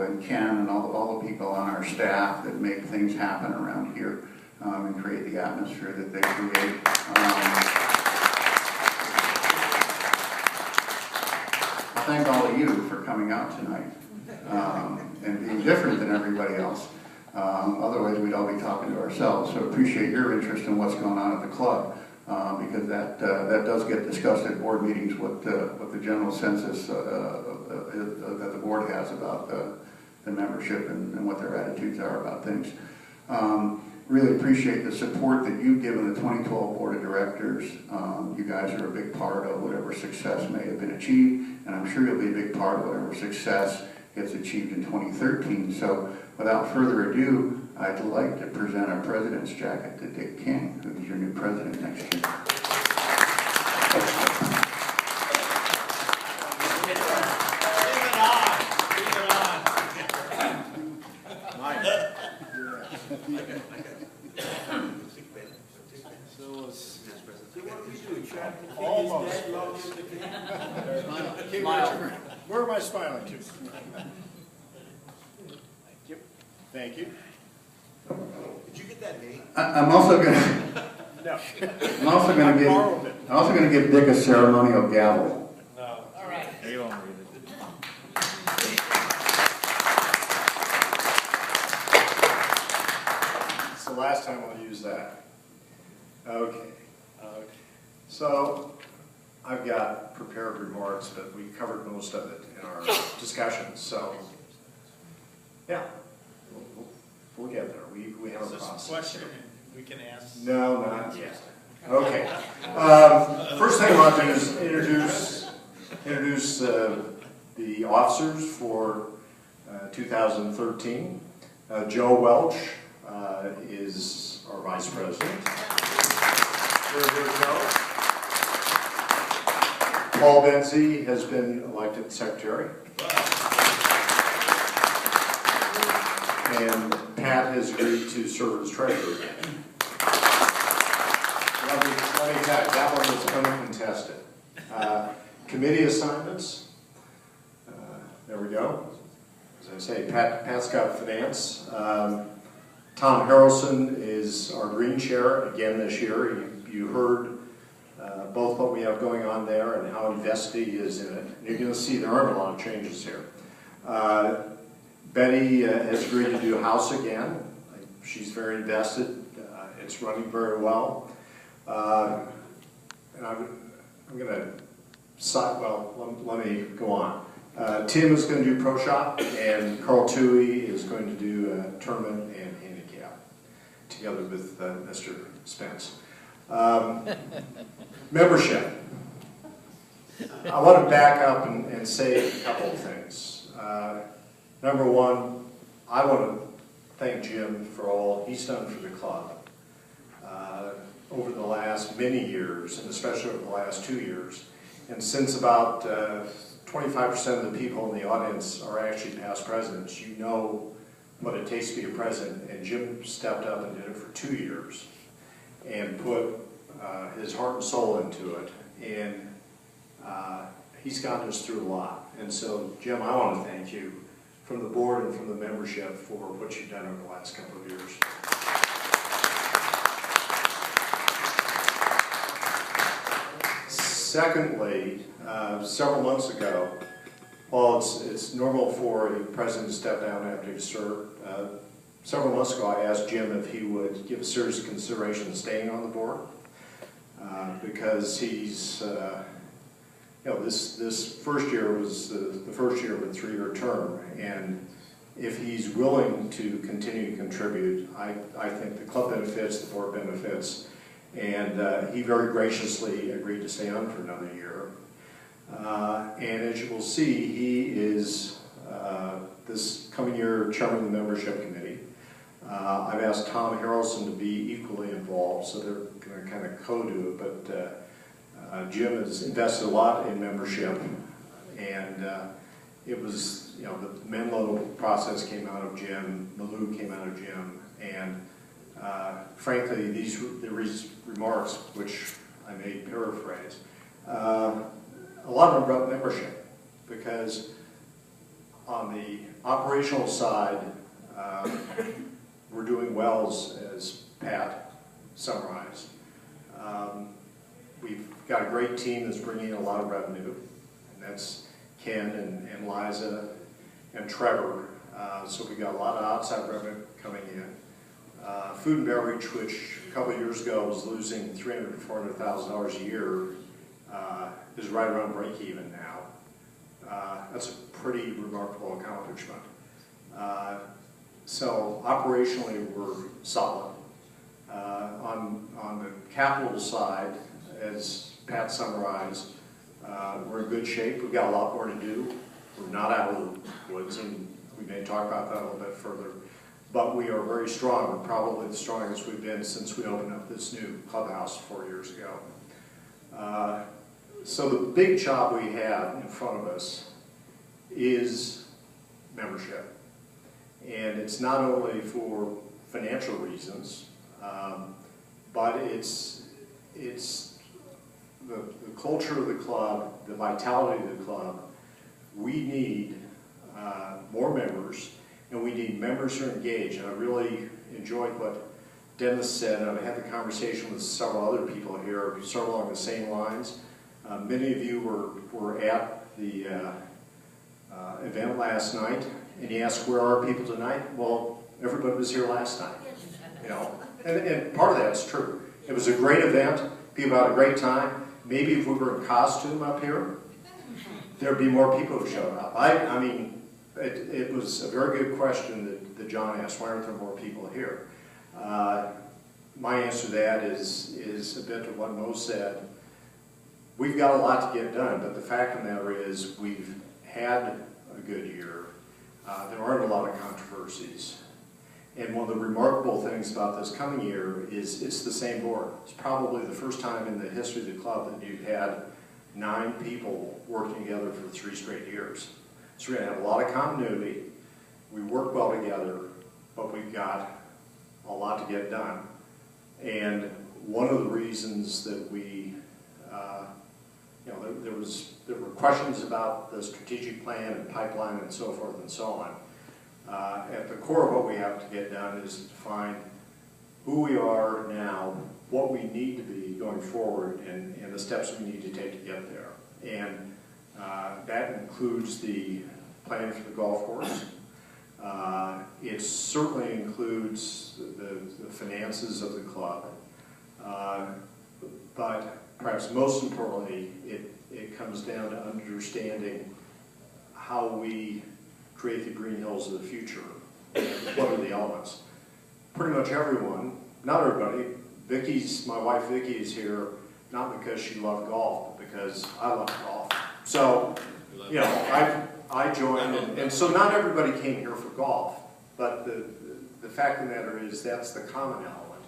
and Ken and all the people on our staff that make things happen around here and create the atmosphere that they create. I thank all of you for coming out tonight and being different than everybody else. Otherwise, we'd all be talking to ourselves. So appreciate your interest in what's going on at the club. Because that does get discussed at board meetings, what the general census that the board has about the membership and what their attitudes are about things. Really appreciate the support that you've given the 2012 Board of Directors. You guys are a big part of whatever success may have been achieved, and I'm sure you'll be a big part of whatever success gets achieved in 2013. So without further ado, I'd like to present our president's jacket to Dick King, who's your new president next year. Where am I smiling to? Thank you. Did you get that name? I'm also gonna. No. I'm also gonna give Dick a ceremonial gavel. No. All right. You won't read it. It's the last time I'll use that. Okay. So I've got prepared remarks, but we covered most of it in our discussions. So yeah, we'll get there. We have a process. Question we can ask? No, not yet. Okay. First thing I want to do is introduce the officers for 2013. Joe Welch is our vice president. Here, Joe. Paul Benzie has been elected secretary. And Pat has agreed to serve as treasurer again. Let me tell you, that one was uncontested. Committee assignments. There we go. As I say, Pat's got finance. Tom Harrelson is our green chair again this year. You heard both what we have going on there and how invested he is in it. And you're going to see there aren't a lot of changes here. Betty has agreed to do House again. She's very invested. It's running very well. And I'm going to, let me go on. Tim is going to do Pro Shop, and Carl Toohey is going to do Tournament and Handicap, together with Mr. Spence. Membership. I want to back up and say a couple of things. Number one, I want to thank Jim for all he's done for the club over the last many years, and especially over the last 2 years. And since about 25% of the people in the audience are actually past presidents, you know what it takes to be a president, and Jim stepped up and did it for 2 years and put his heart and soul into it, and he's gotten us through a lot. And so, Jim, I want to thank you from the board and from the membership for what you've done over the last couple of years. Secondly, several months ago, while it's normal for a president to step down after he served, several months ago I asked Jim if he would give serious consideration to staying on the board, because he's, this first year was the first year of a 3-year term, and if he's willing to continue to contribute, I think the club benefits, the board benefits, and he very graciously agreed to stay on for another year. And as you will see, he is this coming year chairman of the membership committee. I've asked Tom Harrelson to be equally involved, so they're going to kind of co-do it, but Jim has invested a lot in membership, and it was, the Menlo process came out of Jim, Malou came out of Jim, and frankly, the remarks, which I may paraphrase, a lot of them about membership, because on the operational side, we're doing well as Pat summarized. We've got a great team that's bringing in a lot of revenue, and that's Ken and Liza and Trevor. So we got a lot of outside revenue coming in. Food and beverage, which a couple of years ago was losing $300,000 to $400,000 a year, is right around break even now. That's a pretty remarkable accomplishment. So operationally, we're solid. On the capital side, as Pat summarized, we're in good shape. We've got a lot more to do. We're not out of the woods, and we may talk about that a little bit further. But we are very strong. We're probably the strongest we've been since we opened up this new clubhouse 4 years ago. So the big job we have in front of us is membership. And it's not only for financial reasons, but it's the culture of the club, the vitality of the club. We need more members, and we need members who are engaged. And I really enjoyed what Dennis said, and I've had the conversation with several other people here, sort of along the same lines. Many of you were at the event last night, and you asked, where are people tonight? Well, everybody was here last night, you know. And part of that's true. It was a great event. People had a great time. Maybe if we were in costume up here, there'd be more people who showed up. I mean, it was a very good question that John asked. Why aren't there more people here? My answer to that is a bit to what Mo said. We've got a lot to get done, but the fact of the matter is we've had a good year. There aren't a lot of controversies. And one of the remarkable things about this coming year is it's the same board. It's probably the first time in the history of the club that you've had 9 people working together for 3 straight years. So we're going to have a lot of continuity. We work well together, but we've got a lot to get done. And one of the reasons that we, there were questions about the strategic plan and pipeline and so forth and so on. At the core of what we have to get done is to define who we are now, what we need to be going forward, and the steps we need to take to get there. And that includes the plan for the golf course. It certainly includes the finances of the club. But perhaps most importantly, it comes down to understanding how we create the Green Hills of the future. What are the elements? Pretty much everyone, not everybody, my wife Vicki is here not because she loved golf, but because I love golf. So, you know, I joined, and so not everybody came here for golf, but the fact of the matter is that's the common element.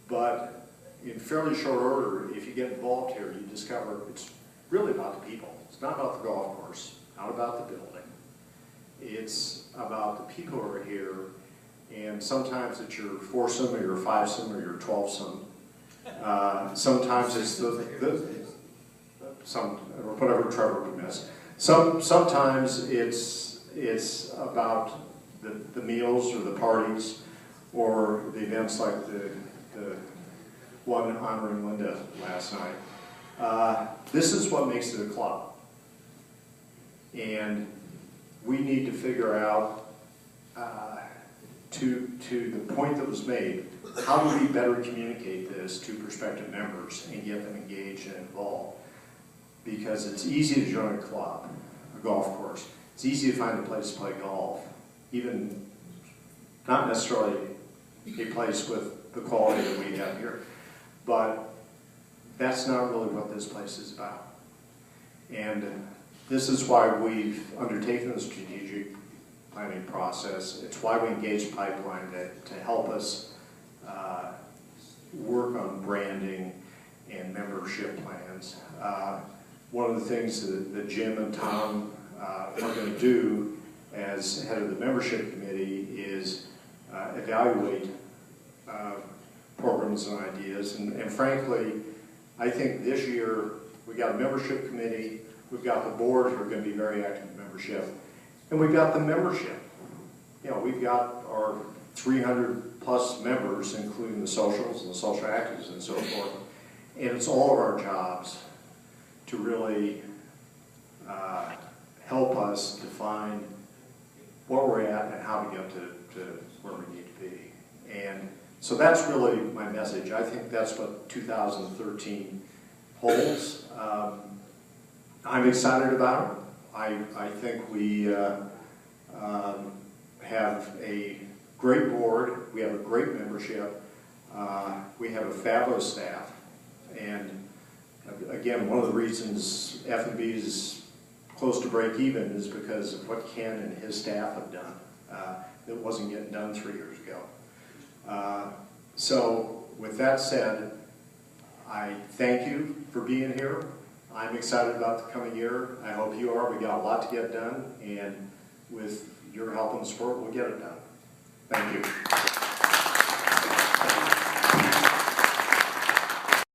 But in fairly short order, if you get involved here, you discover it's really about the people. It's not about the golf course, not about the building. It's about the people who are here, and sometimes it's your foursome or your fivesome or your 12some. Sometimes it's or whatever Trevor would miss. Sometimes it's about the meals or the parties or the events like the one honoring Linda last night. This is what makes it a club. And we need to figure out, to the point that was made, how do we better communicate this to prospective members and get them engaged and involved? Because it's easy to join a club, a golf course. It's easy to find a place to play golf, even not necessarily a place with the quality that we have here. But that's not really what this place is about. And this is why we've undertaken the strategic planning process. It's why we engaged Pipeline to help us work on branding and membership plans. One of the things that Jim and Tom are going to do as head of the membership committee is evaluate programs and ideas. And frankly, I think this year we got a membership committee. We've got the board who are going to be very active in membership. And we've got the membership. You know, we've got our 300+ members, including the socials and the social actives and so forth. And it's all of our jobs to really help us define where we're at and how to get to where we need to be. And so that's really my message. I think that's what 2013 holds. I'm excited about it. I think we have a great board. We have a great membership. We have a fabulous staff. And again, one of the reasons F&B is close to break even is because of what Ken and his staff have done that wasn't getting done 3 years ago. So with that said, I thank you for being here. I'm excited about the coming year. I hope you are. We got a lot to get done, and with your help and support, we'll get it done. Thank you.